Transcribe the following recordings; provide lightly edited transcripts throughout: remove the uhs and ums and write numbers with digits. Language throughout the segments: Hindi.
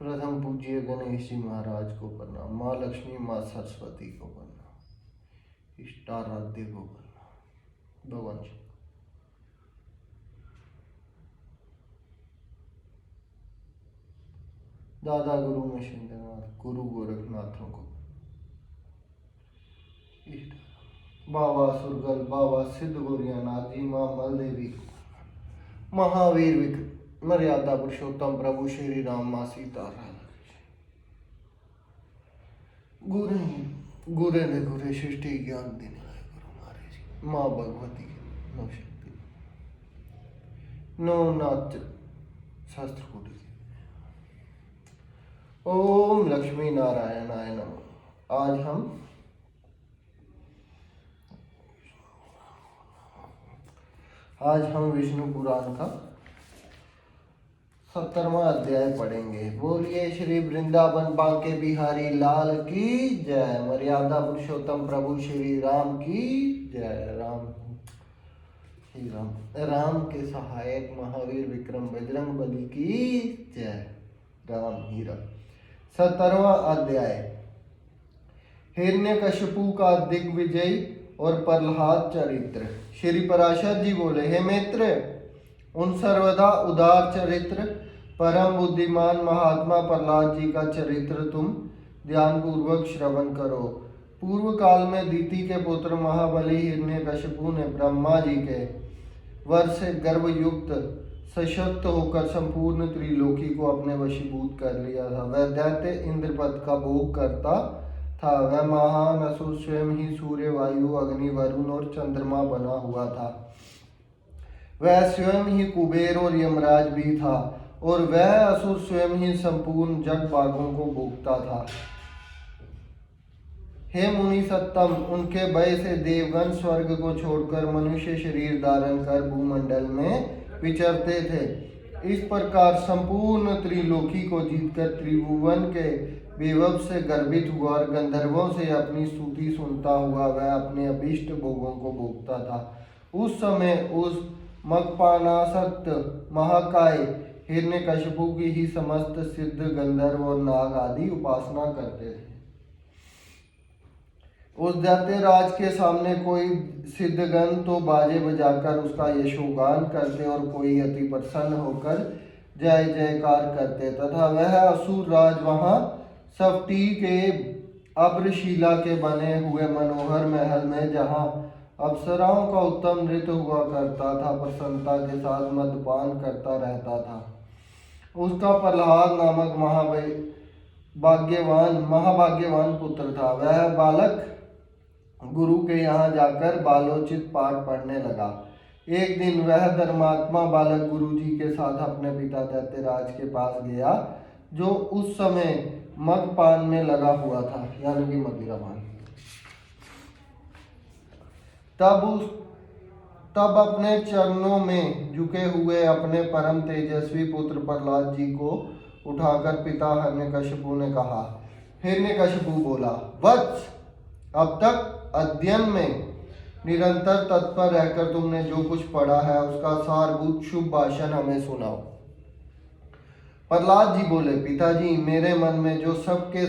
प्रथम पूज्य गणेश जी महाराज को प्रणाम, माँ लक्ष्मी माँ सरस्वती को प्रणाम, इष्टाराध्य को प्रणाम। भगवान शंकर। दादा गुरु महेंद्रनाथ गुरु गोरखनाथों को, बाबा सुरगल बाबा सिद्ध गोरियानाथ जी, माँ मल देवी को, महावीर विक्रम मर्यादा पुरुषोत्तम प्रभु श्री राम, माँ सीता राधा गुरे गुरे ने गुरे सृष्टि ज्ञान देने वाले गुरु महाराज जी, माँ भगवती की नौ शक्ति नौ नाथ शास्त्र कुटी। ओम लक्ष्मी नारायणाय नमः। आज हम विष्णु पुराण का 70वां अध्याय पढ़ेंगे। बोलिए श्री वृंदावन बांके बिहारी लाल की जय, मर्यादा पुरुषोत्तम प्रभु श्री राम की जय। राम के सहायक महावीर विक्रम बजरंग बली की जय। राम हीरा। 70वां अध्याय। हिरण्यकशिपु का दिग्विजय और प्रहलाद चरित्र। श्री पराशर जी बोले, हे मित्र, उन सर्वदा उदार चरित्र परम बुद्धिमान महात्मा प्रहलाद जी का चरित्र तुम ध्यान पूर्वक श्रवण करो। पूर्व काल में दीति के पुत्र महाबली हिरण्यकशिपु ने ब्रह्मा जी के वर से गर्भयुक्त सशक्त होकर संपूर्ण त्रिलोकी को अपने वशीभूत कर लिया था। वह दैत्य इंद्रपद का भोग करता था। वह महान असुर स्वयं ही सूर्य, वायु, अग्नि, वरुण और चंद्रमा बना हुआ था। वह स्वयं ही कुबेर और यमराज भी था, और वह असुर स्वयं ही संपूर्ण जग भागों को भोगता था। हे मुनि सत्तम, उनके भय से देवगण स्वर्ग को छोड़कर मनुष्य शरीर धारण कर भूमंडल में विचरते थे। इस प्रकार संपूर्ण त्रिलोकी को जीतकर त्रिभुवन के विभव से गर्भित हुआ और गंधर्वों से अपनी स्तुति सुनता हुआ वह अपने अभीष्ट भोगों को भोगता था। उस समय उस मगपानासक्त महाकाय हिरण्यकशिपु की ही समस्त सिद्ध गंधर्व और नाग आदि उपासना करते थे। उस दैत्य राज के सामने कोई सिद्धगण तो बाजे बजाकर उसका यशोगान करते और कोई अति प्रसन्न होकर जय जयकार करते, तथा वह असुर राज वहां सप्ती के अब्रशिला के बने हुए मनोहर महल में, जहां अप्सराओं का उत्तम नृत्य हुआ करता था, प्रसन्नता के साथ मदपान करता रहता था। उसका प्रहलाद नामक महाभाग्यवान पुत्र था। वह बालक गुरु के यहाँ जाकर बालोचित पाठ पढ़ने लगा। एक दिन वह धर्मात्मा बालक गुरु जी के साथ अपने पिता दैत्यराज के पास गया, जो उस समय मगपान में लगा हुआ था, यानी कि मदिरापान। तब अपने चरणों में झुके हुए अपने परम तेजस्वी पुत्र प्रहलाद जी को उठाकर पिता हिरण्यकशिपु ने कहा। हिरण्यकशिपु बोला, वत्स, अब तक अध्ययन में निरंतर तत्पर रहकर तुमने जो कुछ पढ़ा है उसका सारभूत शुभ भाषण हमें सुनाओ। प्रहलाद जी बोले, पिताजी, मेरे मन में जो सबके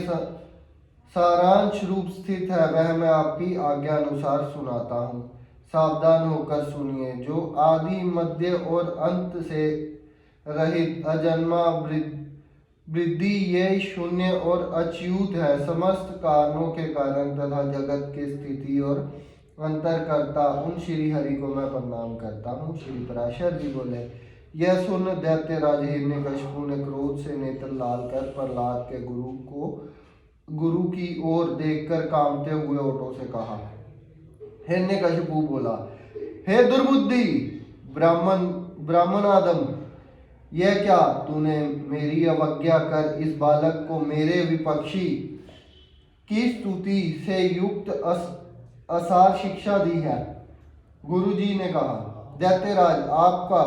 सारांश रूप स्थित है वह मैं आपकी आज्ञा अनुसार सुनाता हूँ। सावधान होकर सुनिए। जो आदि मध्य और अंत से रहित अजन्मा वृद्धि ये शून्य और अच्युत है, समस्त कारणों के कारण तथा जगत की स्थिति और अंतरकर्ता उन श्री हरि को मैं प्रणाम करता हूँ। श्री पराशर जी बोले, यह सुन दैत्यराज हिरण्यकशिपु ने क्रोध से नेत्र लाल कर प्रहलाद के गुरु की ओर देखकर कांपते हुए ओठों से कहा। हिरण्यकशिपु बोला, हे दुर्बुद्धि ब्राह्मणादम, यह क्या तूने मेरी अवज्ञा कर इस बालक को मेरे विपक्षी की स्तुति से युक्त असार शिक्षा दी है। गुरु जी ने कहा, दैत्यराज, आपका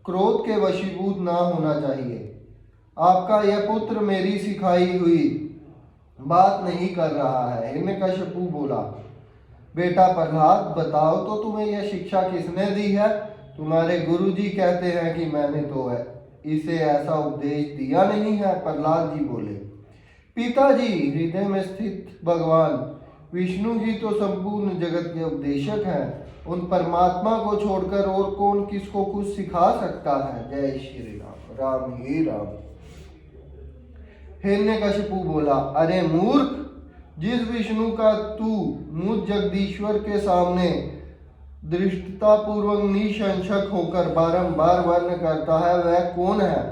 क्रोध के वशीभूत ना होना चाहिए। आपका यह पुत्र मेरी सिखाई हुई बात नहीं कर रहा है। हिरण्यकशिपु बोला, बेटा प्रहलाद, बताओ तो तुम्हें यह शिक्षा किसने दी है? तुम्हारे गुरु जी कहते हैं कि मैंने तो है। इसे ऐसा उपदेश दिया नहीं है? प्रहलाद जी बोले, पिताजी, हृदय में स्थित भगवान विष्णु जी तो संपूर्ण जगत के उपदेशक हैं। उन परमात्मा को छोड़कर और कौन किसको कुछ सिखा सकता है? जय श्री राम। राम ही राम। हिरण्यकशिपु बोला, अरे मूर्ख, जिस विष्णु का तू मुझ जगदीश्वर के सामने दृष्टता पूर्वक निशंसक होकर बारंबार वर्ण करता है, वह कौन है?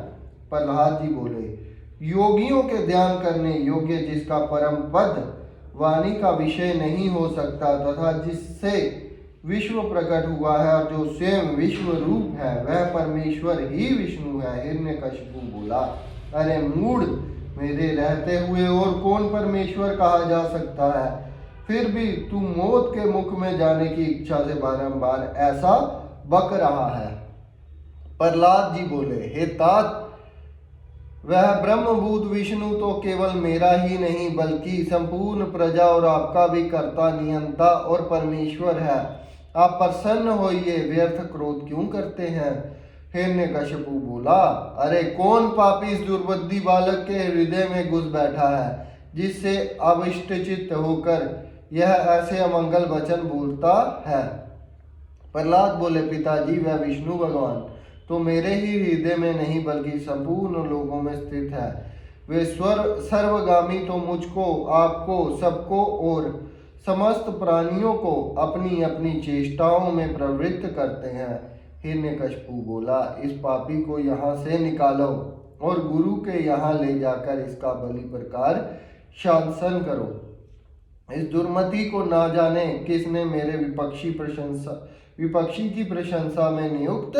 प्रहलाद जी बोले, योगियों के ध्यान करने योग्य, जिसका परम पद वाणी का विषय नहीं हो सकता तथा जिससे विश्व प्रकट हुआ है और जो स्वयं विश्व रूप है, वह परमेश्वर ही विष्णु है। हिरण्यकशिपु बोला, अरे मूढ़, मेरे रहते हुए और कौन परमेश्वर कहा जा सकता है? फिर भी तू मौत के मुख में जाने की इच्छा से बारंबार ऐसा बक रहा है। प्रहलाद जी बोले, हे तात, वह ब्रह्मभूत विष्णु तो केवल मेरा ही नहीं बल्कि संपूर्ण प्रजा और आपका भी कर्ता, नियंता और परमेश्वर है। आप प्रसन्न होइए, व्यर्थ क्रोध क्यों करते हैं? हिरण्यकशिपु बोला, अरे कौन पापी इस दुर्बुद्धि बालक के हृदय में घुस बैठा है, जिससे अविष्टचित्त होकर यह ऐसे अमंगल वचन बोलता है? प्रहलाद बोले, पिताजी, वह विष्णु भगवान तो मेरे ही हृदय में नहीं बल्कि संपूर्ण लोगों में स्थित है। वे सर्वगामी तो मुझको, आपको, सबको और समस्त प्राणियों को अपनी अपनी चेष्टाओं में प्रवृत्त करते हैं। हिरण्यकशिपु बोला, इस पापी को यहाँ से निकालो और गुरु के यहाँ ले जाकर इसका बलि प्रकार शासन करो। इस दुर्मति को ना जाने किसने मेरे विपक्षी की प्रशंसा में नियुक्त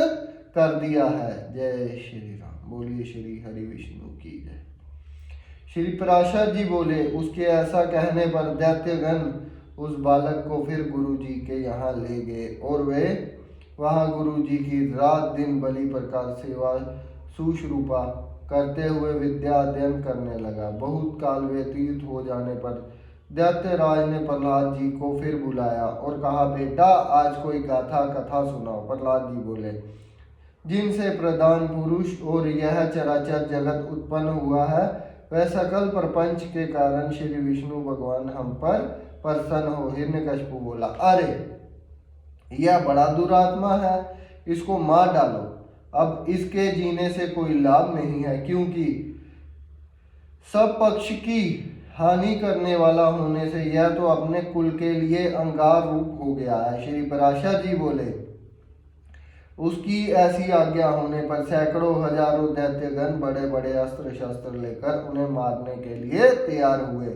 कर दिया है। जय श्री राम। बोलिए श्री हरि विष्णु की जय। श्री पराशर जी बोले, उसके ऐसा कहने पर दैत्यगण उस बालक को फिर गुरु जी के यहाँ ले गए और वे वहाँ गुरु जी की रात दिन बलि प्रकार सेवा सुश्रूपा करते हुए विद्या अध्ययन करने लगा। बहुत काल व्यतीत हो जाने पर दैत्यराज ने प्रहलाद जी को फिर बुलाया और कहा, बेटा, आज कोई कथा सुनाओ। प्रहलाद जी बोले, जिनसे प्रधान पुरुष और यह चराचर जगत उत्पन्न हुआ है, वह सकल प्रपंच के कारण श्री विष्णु भगवान हम पर प्रसन्न हो। हिरण्यकशिपु बोला, अरे यह बड़ा दुरात्मा है, इसको मार डालो। अब इसके जीने से कोई लाभ नहीं है, क्योंकि सब पक्ष की हानि करने वाला होने से यह तो अपने कुल के लिए अंगार रूप हो गया है। श्री पराशर जी बोले, उसकी ऐसी आज्ञा होने पर सैकड़ों हजारों दैत्यगण बड़े बड़े अस्त्र शस्त्र लेकर उन्हें मारने के लिए तैयार हुए।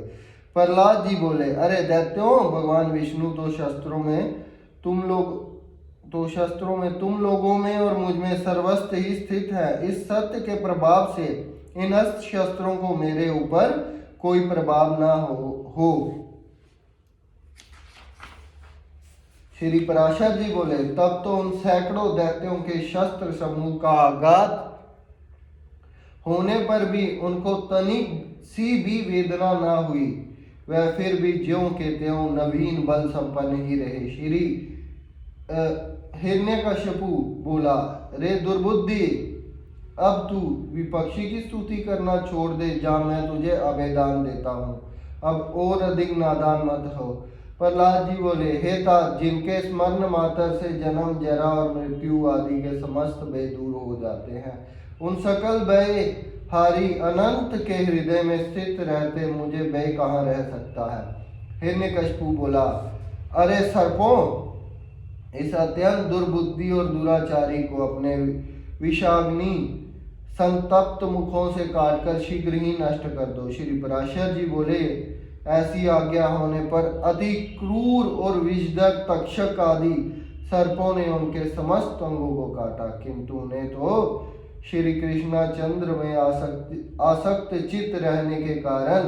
प्रहलाद जी बोले, अरे दैत्यों, भगवान विष्णु तो शस्त्रों में तुम लोगों में और मुझ में सर्वस्त्र ही स्थित है। इस सत्य के प्रभाव से इन अस्त्र शस्त्रों को मेरे ऊपर कोई प्रभाव ना हो। श्री पराशर जी बोले, तब तो उन सैकड़ों दैत्यों के शस्त्र समूह का आघात होने पर भी उनको तनिक सी भी वेदना ना हुई। वह फिर भी ज्यों के त्यों नवीन बल संपन्न ही रहे। श्री हिरण्यकशिपु बोला, रे दुर्बुद्धि, अब तू विपक्षी की स्तुति करना छोड़ दे, जा, मैं तुझे अभेदान देता हूँ। अब और अधिक नादान मत हो। प्रहलाद जी बोले, हे तात, जिनके स्मरण मात्र से जन्म, जरा और मृत्यु आदि के समस्त भय दूर हो जाते हैं, उन सकल भय हारी अनंत के हृदय में स्थित रहते मुझे भय कहाँ रह सकता है? हिरण्यकशिपु बोला, अरे सर्पों, इस अत्यंत दुर्बुद्धि और दुराचारी को अपने विषाग्नि संतप्त मुखों से काटकर शीघ्र ही नष्ट कर दो। श्री पराशर जी बोले, ऐसी आज्ञा होने पर अति क्रूर और विषधर तक्षक आदि सर्पों ने उनके समस्त अंगों को काटा, किंतु उन्हें तो श्री कृष्णाचंद्र में आसक्त चित्त रहने के कारण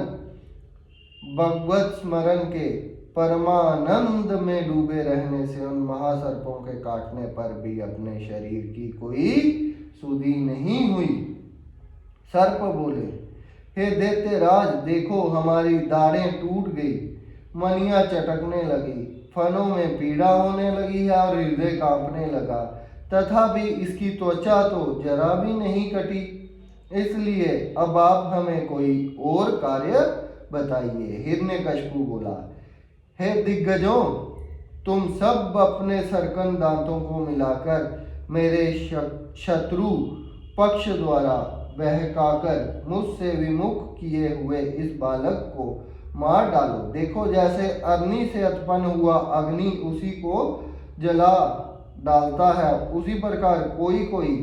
भगवत स्मरण के परमानंद में डूबे रहने से उन महासर्पों के काटने पर भी अपने शरीर की कोई सुधि नहीं हुई। सर्प बोले, हे दैत्यराज, देखो हमारी दाढ़ें टूट गई, मनियां चटकने लगी, फनों में पीड़ा होने लगी है और हृदय कांपने लगा तथापि इसकी त्वचा तो जरा भी नहीं कटी। इसलिए अब आप हमें कोई और कार्य बताइए। हिरण्यकशिपु बोला, हे दिग्गजों, तुम सब अपने सरकन दांतों को मिलाकर मेरे शत्रु पक्ष द्वारा बहकाकर मुझसे विमुख किए हुए इस बालक को मार डालो। देखो, जैसे अग्नि से उत्पन्न हुआ अग्नि उसी को जला डालता है, उसी प्रकार कोई कोई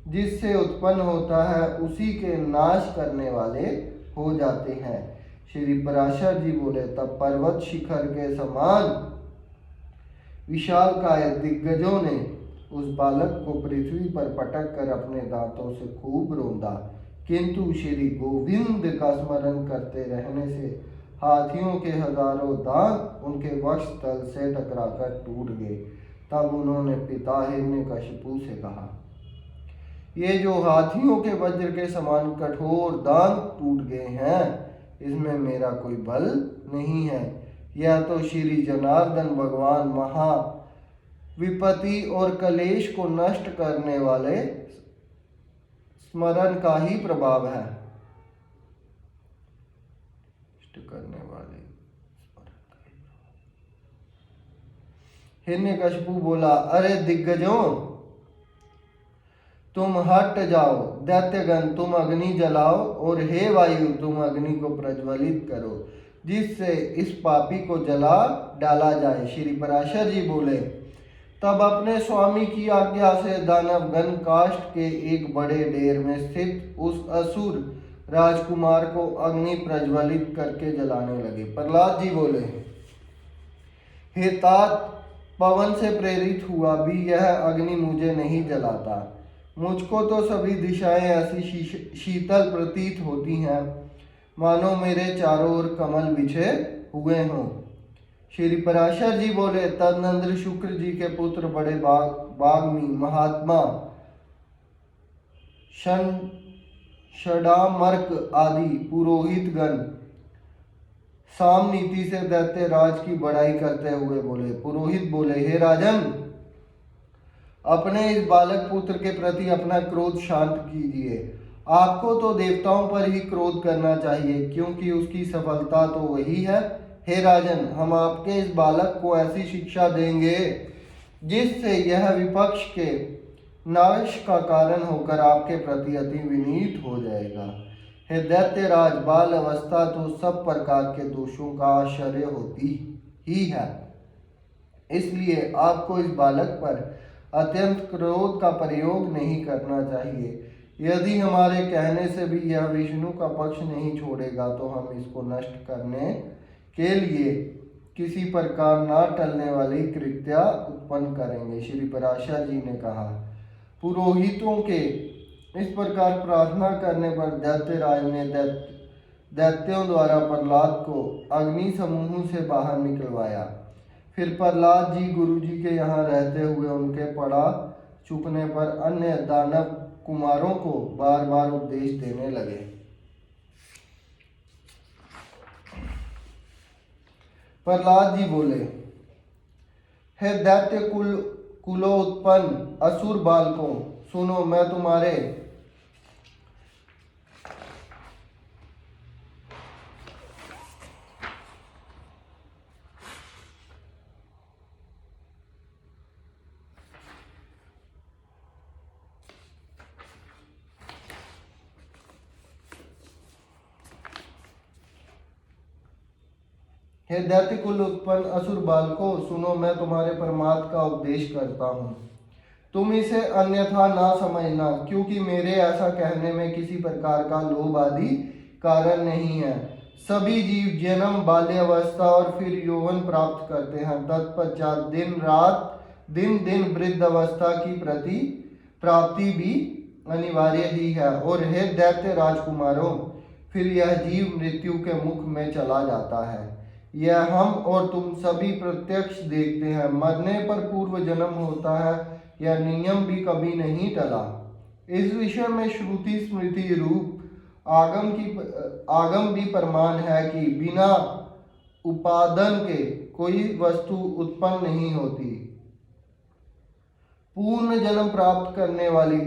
जिससे उत्पन्न होता है उसी के नाश करने वाले हो जाते हैं। श्री पराशर जी बोले, तब पर्वत शिखर के समान विशालकाय दिग्गजों ने उस बालक को पृथ्वी पर पटक कर अपने दांतों से खूब रोंदा, किंतु श्री गोविंद का स्मरण करते रहने से हाथियों के हजारों दांत उनके वक्ष तल से टकराकर टूट गए। तब उन्होंने पिता हिरण्यकशिपु से कहा, ये जो हाथियों के वज्र के समान कठोर दांत टूट गए हैं, इसमें मेरा कोई बल नहीं है। यह तो श्री जनार्दन भगवान महा विपत्ति और कलेश को नष्ट करने वाले स्मरण का ही प्रभाव है। हिरण्यकशिपु बोला, अरे दिग्गजों, तुम हट जाओ। दैत्यगण, तुम अग्नि जलाओ, और हे वायु, तुम अग्नि को प्रज्वलित करो, जिससे इस पापी को जला डाला जाए। श्री पराशर जी बोले, तब अपने स्वामी की आज्ञा से दानवगण काष्ठ के एक बड़े ढेर में स्थित उस असुर राजकुमार को अग्नि प्रज्वलित करके जलाने लगे। प्रहलाद जी बोले, हे तात, पवन से प्रेरित हुआ भी यह अग्नि मुझे नहीं जलाता। मुझको तो सभी दिशाएं ऐसी शीतल प्रतीत होती हैं, मानो मेरे चारों ओर कमल बिछे हुए हों। श्री पराशर जी बोले, तदनंतर शुक्र जी के पुत्र बड़े बाग्मी महात्मा षडामर्क आदि पुरोहित गण साम नीति से दैत्य राज की बड़ाई करते हुए बोले। पुरोहित बोले, हे राजन, अपने इस बालक पुत्र के प्रति अपना क्रोध शांत कीजिए। आपको तो देवताओं पर ही क्रोध करना चाहिए, क्योंकि उसकी सफलता तो वही है। हे राजन, हम आपके इस बालक को ऐसी शिक्षा देंगे जिससे यह विपक्ष के नाश का कारण होकर आपके प्रति अति विनीत हो जाएगा। हे दैत्यराज, बाल अवस्था तो सब प्रकार के दोषों का आश्रय होती ही है, इसलिए आपको इस बालक पर अत्यंत क्रोध का प्रयोग नहीं करना चाहिए। यदि हमारे कहने से भी यह विष्णु का पक्ष नहीं छोड़ेगा तो हम इसको नष्ट करने के लिए किसी प्रकार ना टलने वाली कृत्या उत्पन्न करेंगे। श्री पराशर जी ने कहा, पुरोहितों के इस प्रकार प्रार्थना करने पर दैत्यराज ने दैत्यों द्वारा प्रहलाद को अग्नि समूह से बाहर निकलवाया। फिर प्रहलाद जी गुरु जी के यहाँ रहते हुए उनके पड़ा चुकने पर अन्य दानव कुमारों को बार बार उपदेश देने लगे। प्रहलाद जी बोले, हे दैत्य कुलोत्पन्न असुर बालकों, सुनो, मैं तुम्हारे हे दैत्य कुल उत्पन्न असुर बालकों, सुनो, मैं तुम्हारे परमार्थ का उपदेश करता हूँ। तुम इसे अन्यथा ना समझना, क्योंकि मेरे ऐसा कहने में किसी प्रकार का लोभ आदि कारण नहीं है। सभी जीव जन्म, बाल्यावस्था और फिर यौवन प्राप्त करते हैं। तत्पश्चात दिन दिन वृद्ध अवस्था की प्राप्ति भी अनिवार्य ही है। और हे दैत्य राजकुमारों, फिर यह जीव मृत्यु के मुख में चला जाता है। यह हम और तुम सभी प्रत्यक्ष देखते हैं। मरने पर पूर्व जन्म होता है, यह नियम भी कभी नहीं टला। इस विषय में श्रुति स्मृति रूप आगम भी प्रमाण है कि बिना उपादान के कोई वस्तु उत्पन्न नहीं होती। पूर्ण जन्म प्राप्त करने वाली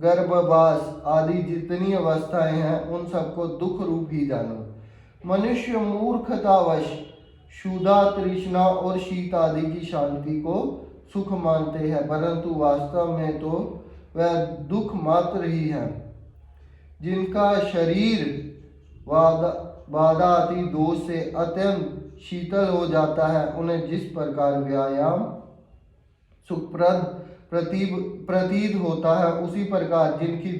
गर्भवास आदि जितनी अवस्थाएं हैं उन सबको दुख रूप ही जानो। मनुष्य मूर्खतावश क्षुधा, तृष्णा और शीत आदि की शांति को सुख मानते हैं, परंतु वास्तव में तो वह दुख मात्र ही है। जिनका शरीर बाधाती दोष से अत्यंत शीतल हो जाता है, उन्हें जिस प्रकार व्यायाम सुखप्रद प्रतीत होता है, उसी प्रकार जिनकी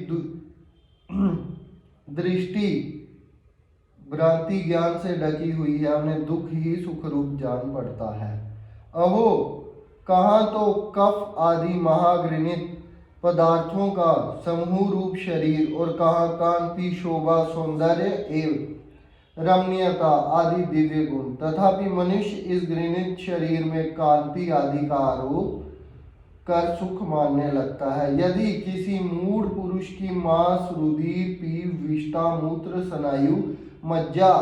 दृष्टि भ्रांति ज्ञान से ढकी हुई है, उन्हें दुख ही सुख रूप जान पड़ता है। अहो, कहाँ तो कफ आदि महाघृणित पदार्थों का समूह रूप शरीर और कहाँ कांति, शोभा, सौंदर्य एवं रमणीयता आदि दिव्य गुण, तथापि मनुष्य इस घृणित शरीर में कांति आदि का आरोप कर सुख मानने लगता है। यदि किसी मूढ़ पुरुष की मांस, रुधिर, पीप, विष्ठा, मूत्र, स्नायु, मज्जा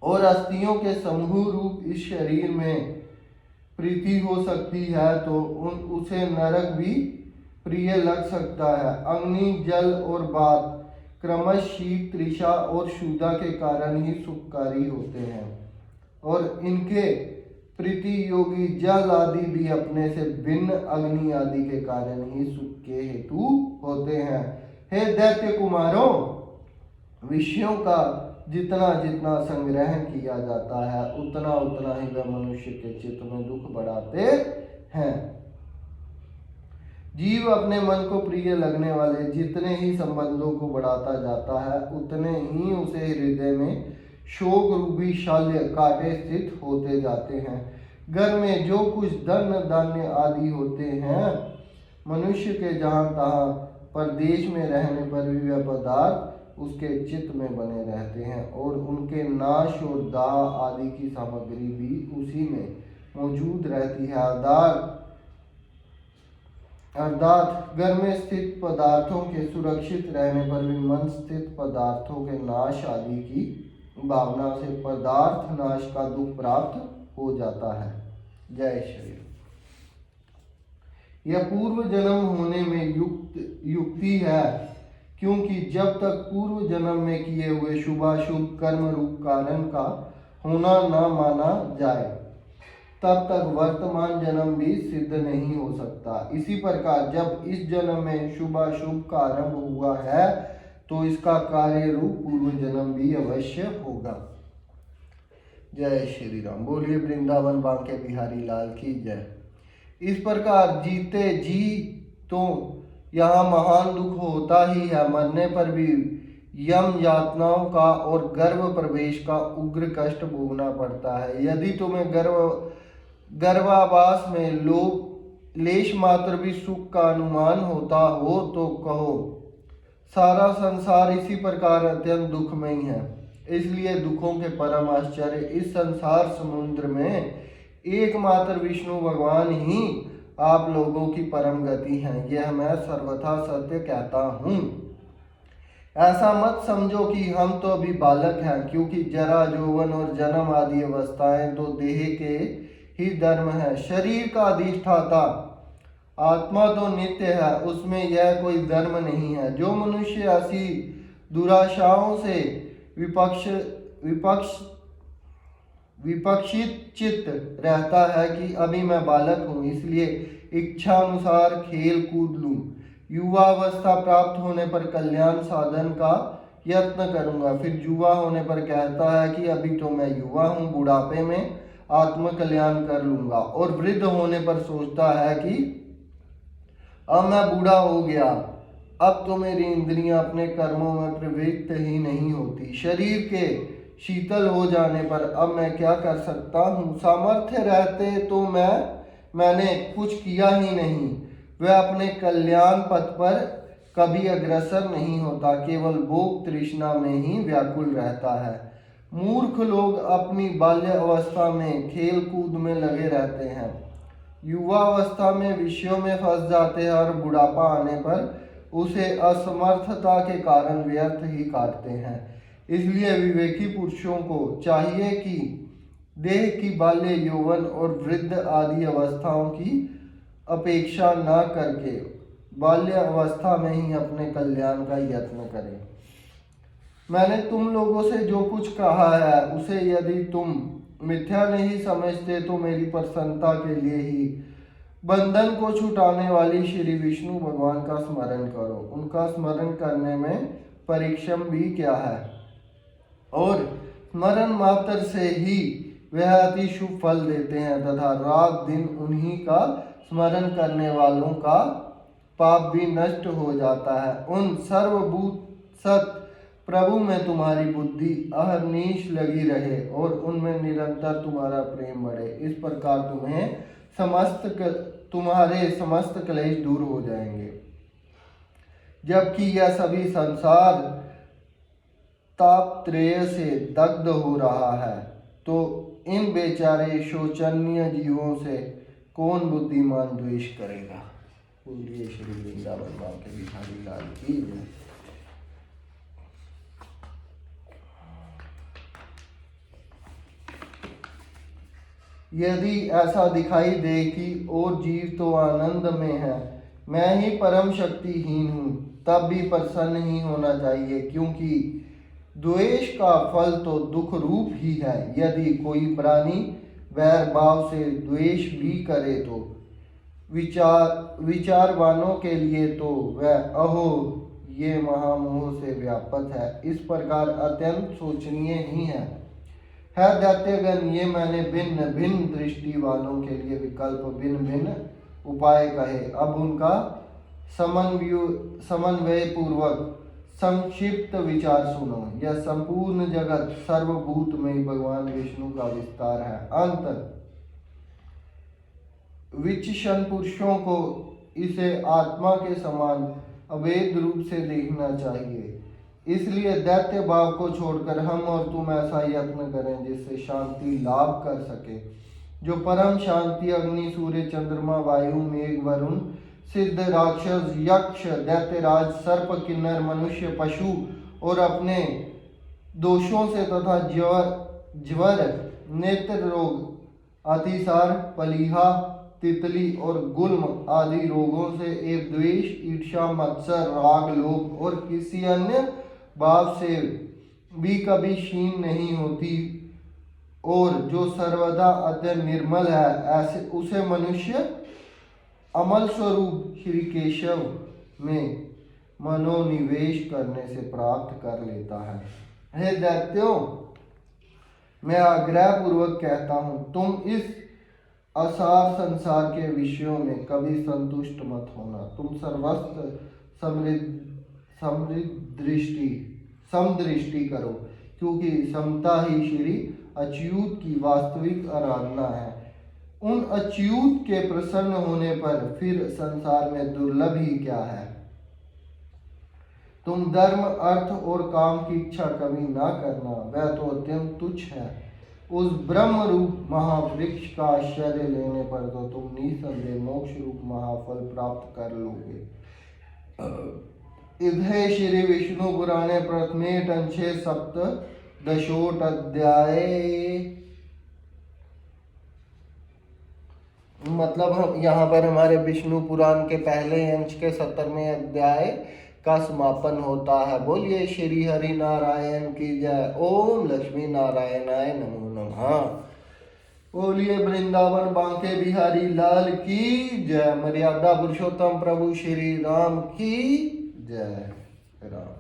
और अस्थियों के समूह रूप इस शरीर में प्रीति हो सकती है, तो उसे नरक भी प्रिय लग सकता है। अग्नि, जल और बात क्रमश शीत, तृषा और क्षुधा के कारण ही सुखकारी होते हैं, और इनके प्रीति योगी जल आदि भी अपने से भिन्न अग्नि आदि के कारण ही सुख के हेतु होते हैं। हे दैत्य कुमारों, विषयों का जितना जितना संग्रह किया जाता है, उतना उतना ही वह मनुष्य के चित्त में दुख बढ़ाते हैं। जीव अपने मन को प्रिय लगने वाले जितने ही संबंधों को बढ़ाता जाता है, उतने ही उसे हृदय में शोक रूपी शल्य कांटे स्थित होते जाते हैं। घर में जो कुछ धन धान्य आदि होते हैं, मनुष्य के जहाँ तहाँ परदेश में रहने पर भी वह पदार्थ उसके चित्त में बने रहते हैं, और उनके नाश और दाह आदि की सामग्री भी उसी में मौजूद रहती है। अर्थात घर में स्थित पदार्थों के सुरक्षित रहने पर भी मन स्थित पदार्थों के नाश आदि की भावना से पदार्थ नाश का दुख प्राप्त हो जाता है। जय श्री राम। यह पूर्व जन्म होने में युक्ति है, क्योंकि जब तक पूर्व जन्म में किए हुए शुभाशुभ कर्म रूप कारण का होना न माना जाए, तब तक वर्तमान जन्म भी सिद्ध नहीं हो सकता। इसी प्रकार जब इस जन्म में शुभाशुभ का आरंभ हुआ है, तो इसका कार्य रूप पूर्व जन्म भी अवश्य होगा। जय श्री राम। बोलिए वृंदावन बांके बिहारी लाल की जय। इस प्रकार जीते जी तो यहाँ महान दुख होता ही है, मरने पर भी यम यातनाओं का और गर्भ प्रवेश का उग्र कष्ट भोगना पड़ता है। यदि तुम्हें गर्भावास में लेश मात्र भी सुख का अनुमान होता हो, तो कहो सारा संसार इसी प्रकार अत्यंत दुखमय है। इसलिए दुखों के परम आश्चर्य इस संसार समुद्र में एकमात्र विष्णु भगवान ही आप लोगों की परम गति हैं, यह मैं सर्वथा सत्य कहता हूँ। ऐसा मत समझो कि हम तो अभी बालक हैं, क्योंकि जरा, यौवन और जन्म आदि अवस्थाएं तो देह के ही धर्म है। शरीर का अधिष्ठाता आत्मा तो नित्य है, उसमें यह कोई धर्म नहीं है। जो मनुष्य ऐसी दुराशाओं से विपक्षित चित्त रहता है कि अभी मैं बालक हूँ, इसलिए इच्छा अनुसार खेल कूद लूँ, युवावस्था प्राप्त होने पर कल्याण साधन का यत्न करूँगा, फिर युवा होने पर कहता है कि अभी तो मैं युवा हूँ, बुढ़ापे में आत्म कल्याण कर लूँगा, और वृद्ध होने पर सोचता है कि अब मैं बूढ़ा हो गया, अब तो मेरी इंद्रियां अपने कर्मों में प्रवृत्त ही नहीं होती। शरीर के शीतल हो जाने पर अब मैं क्या कर सकता हूँ? सामर्थ्य रहते तो मैंने कुछ किया ही नहीं। वह अपने कल्याण पथ पर कभी अग्रसर नहीं होता, केवल भोग तृष्णा में ही व्याकुल रहता है। मूर्ख लोग अपनी बाल्य अवस्था में खेल कूद में लगे रहते हैं, युवावस्था में विषयों में फंस जाते हैं, और बुढ़ापा आने पर उसे असमर्थता के कारण व्यर्थ ही काटते हैं। इसलिए विवेकी पुरुषों को चाहिए कि देह की बाल्य, यौवन और वृद्ध आदि अवस्थाओं की अपेक्षा न करके बाल्य अवस्था में ही अपने कल्याण का यत्न करें। मैंने तुम लोगों से जो कुछ कहा है उसे यदि तुम मिथ्या नहीं समझते तो मेरी प्रसन्नता के लिए ही बंधन को छुटाने वाली श्री विष्णु भगवान का स्मरण करो। उनका स्मरण करने में परिश्रम भी क्या है, और स्मरण मात्र से ही वह अति शुभ फल देते हैं तथा रात दिन उन्हीं का स्मरण करने वालों का पाप भी नष्ट हो जाता है। उन सर्वभूत सत प्रभु में तुम्हारी बुद्धि अहर्निश लगी रहे और उनमें निरंतर तुम्हारा प्रेम बढ़े। इस प्रकार तुम्हारे समस्त क्लेश दूर हो जाएंगे। जबकि यह सभी संसार तापत्रय से दग्ध हो रहा है, तो इन बेचारे शोचनीय जीवों से कौन बुद्धिमान द्वेष करेगा। बोलिए श्री वृंदावन माँ के बिहारी लाल की जय। यदि ऐसा दिखाई दे कि और जीव तो आनंद में है, मैं ही परम शक्तिहीन हूँ, तब भी प्रसन्न ही होना चाहिए, क्योंकि द्वेष का फल तो दुख रूप ही है। यदि कोई प्राणी वैर भाव से द्वेष भी करे तो विचारवानों के लिए तो वह अहो ये महामोह से व्यापक है। इस प्रकार अत्यंत सोचनीय ही है दैत्यगण, ये मैंने भिन्न भिन्न दृष्टि वालों के लिए विकल्प भिन्न भिन्न उपाय कहे। अब उनका समन्वय पूर्वक संक्षिप्त विचार सुनो। यह संपूर्ण जगत सर्वभूत में भगवान विष्णु का विस्तार है। अंत विचक्षण पुरुषों को इसे आत्मा के समान अभेद रूप से देखना चाहिए। इसलिए दैत्य भाव को छोड़कर हम और तुम ऐसा यत्न करें जिससे शांति लाभ कर सके। जो परम शांति अग्नि, सूर्य, चंद्रमा, वायु, मेघ, वरुण, सिद्ध, राक्षस, यक्ष, दैत्यराज, सर्प, किन्नर, मनुष्य, पशु और अपने दोषों से तथा ज्वर, नेत्र रोग, अतिसार, पलीहा, तितली और गुल्म आदि रोगों से एक द्वेष, ईर्ष्या, मत्सर, राग, लोभ और किसी अन्य भाव से भी कभी क्षीण नहीं होती, और जो सर्वदा अत्यंत निर्मल है, ऐसे उसे मनुष्य अमल स्वरूप श्री केशव में मनोनिवेश करने से प्राप्त कर लेता है। हे दैत्यों, मैं आग्रह पूर्वक कहता हूँ, तुम इस असार संसार के विषयों में कभी संतुष्ट मत होना। तुम सर्वस्व समदृष्टि करो, क्योंकि समता ही श्री अच्युत की वास्तविक आराधना है। उन अच्युत के प्रसन्न होने पर फिर संसार में दुर्लभ ही क्या है। तुम धर्म, अर्थ और काम की इच्छा कभी ना करना, वह तो अत्यंत तुच्छ है। उस ब्रह्म रूप महावृक्ष का आश्रय लेने पर तो तुम निसंदेह मोक्ष रूप महाफल प्राप्त कर लोगे। इधे श्री विष्णु पुराणे प्रथमे टंछे सप्तदशोट अध्याय, मतलब हम यहाँ पर हमारे विष्णु पुराण के पहले अंश के 70वें अध्याय का समापन होता है। बोलिए श्री हरि नारायण की जय। ओम लक्ष्मी नारायणाय नमो नमः। बोलिए वृंदावन बांके बिहारी लाल की जय। मर्यादा पुरुषोत्तम प्रभु श्री राम की जय। राम।